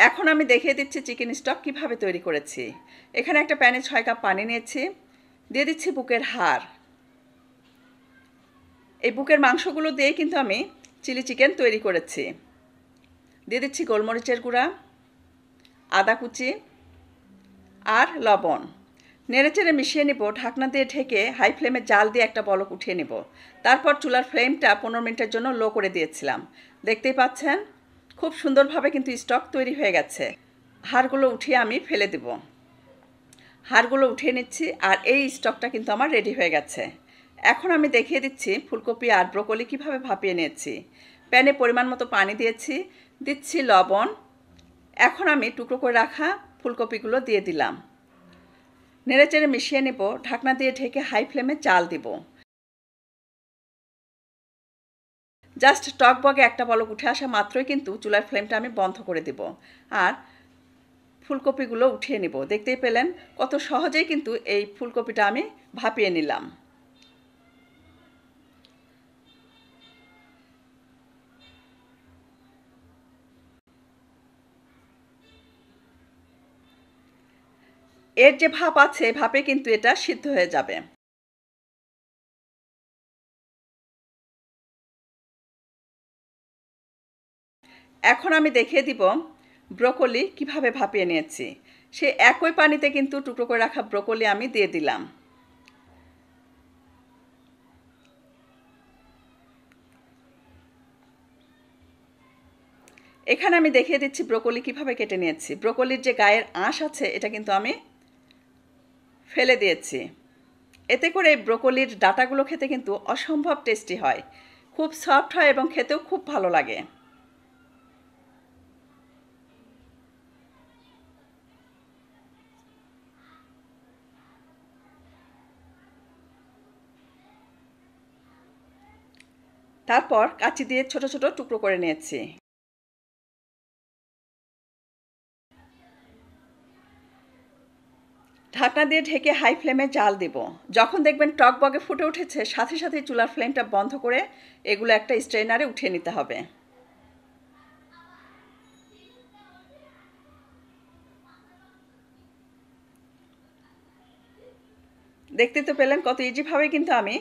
এখন আমি দেখিয়ে দিচ্ছি চিকেন স্টক কিভাবে তৈরি করেছি। এখানে একটা প্যানে 6 কাপ পানি নিয়েছি, দিয়ে দিচ্ছি বুকের হাড়। এই বুকের মাংসগুলো দিয়ে কিন্তু আমি চিলি চিকেন তৈরি করেছি। দিয়ে দিচ্ছি গোলমরিচের গুঁড়া, আদা কুচি আর লবণ। নেড়েচেড়ে মিশিয়ে নেব, ঢাকনা দিয়ে ঢেকে হাই ফ্লেমে জাল দিয়ে একটা বলক উঠিয়ে নেব। তারপর চুলার ফ্লেমটা 15 মিনিটের জন্য লো করে দিয়েছিলাম। দেখতেই পাচ্ছেন খুব সুন্দরভাবে কিন্তু স্টক তৈরি হয়ে গেছে। হাড়গুলো উঠিয়ে আমি ফেলে দেব। হাড়গুলো উঠিয়ে নিচ্ছি আর এই স্টকটা কিন্তু আমার রেডি হয়ে গেছে। এখন আমি দেখিয়ে দিচ্ছি ফুলকপি আর ব্রোকলি কিভাবে ভাপিয়ে নিয়েছি। প্যানে পরিমাণ মতো পানি দিয়েছি, দিচ্ছি লবণ। এখন আমি টুকরো করে রাখা ফুলকপিগুলো দিয়ে দিলাম। নেড়েচেড়ে মিশিয়ে নেব, ঢাকনা দিয়ে ঢেকে হাই ফ্লেমে জাল দিব। জাস্ট টকবগে একটা বলক উঠে আসা মাত্রই কিন্তু চুলার ফ্লেমটা আমি বন্ধ করে দেব আর ফুলকপিগুলো উঠিয়ে নেব। দেখতেই পেলেন কত সহজেই কিন্তু এই ফুলকপিটা আমি ভাপিয়ে নিলাম। এর যে ভাপ আছে, ভাপে কিন্তু এটা সিদ্ধ হয়ে যাবে। এখন আমি দেখিয়ে দিব ব্রোকলি কিভাবে ভাপিয়ে নিয়েছি। সে একই পানিতে কিন্তু টুকরো করে রাখা ব্রোকলি আমি দিয়ে দিলাম। এখানে আমি দেখিয়ে দিচ্ছি ব্রোকলি কিভাবে কেটে নিয়েছি। ব্রোকলির যে গায়ের আঁশ আছে এটা কিন্তু আমি ফেলে দিয়েছি। এতে করে ব্রোকলির ডাঁটাগুলো খেতে কিন্তু অসম্ভব টেস্টি হয়, খুব সফট হয় এবং খেতেও খুব ভালো লাগে। তারপর কাঁচি দিয়ে ছোট ছোট টুকরো করে নিয়েছি। ঢাকনা দিয়ে ঢেকে হাই ফ্লেমে জাল দেব। যখন দেখবেন টকবগে ফুটে উঠেছে, সাথে সাথে চুলার ফ্লেমটা বন্ধ করে এগুলো একটা স্ট্রেনারে উঠিয়ে নিতে হবে। দেখতে তো পেলেন কত ইজিভাবে কিন্তু আমি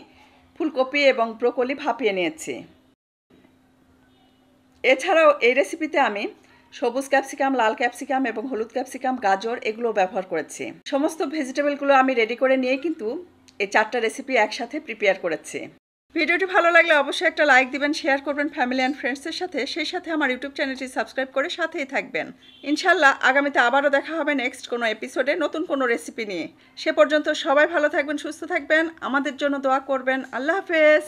ফুলকপি এবং ব্রোকলি ভাপিয়ে নিয়েছি। এছাড়াও এই রেসিপিতে আমি সবুজ ক্যাপসিকাম, লাল ক্যাপসিকাম এবং হলুদ ক্যাপসিকাম, গাজর এগুলো ব্যবহার করেছি। সমস্ত ভেজিটেবলগুলো আমি রেডি করে নিয়েই কিন্তু এই 4টা রেসিপি একসাথে প্রিপেয়ার করেছি। ভিডিওটি ভালো লাগলে অবশ্যই একটা লাইক দিবেন, শেয়ার করবেন ফ্যামিলি অ্যান্ড ফ্রেন্ডসের সাথে। সেই সাথে আমার ইউটিউব চ্যানেলটি সাবস্ক্রাইব করে সাথেই থাকবেন। ইনশাল্লাহ আগামীতে আবারও দেখা হবে নেক্সট কোনো এপিসোডে নতুন কোনো রেসিপি নিয়ে। সে পর্যন্ত সবাই ভালো থাকবেন, সুস্থ থাকবেন, আমাদের জন্য দোয়া করবেন। আল্লাহ হাফেজ।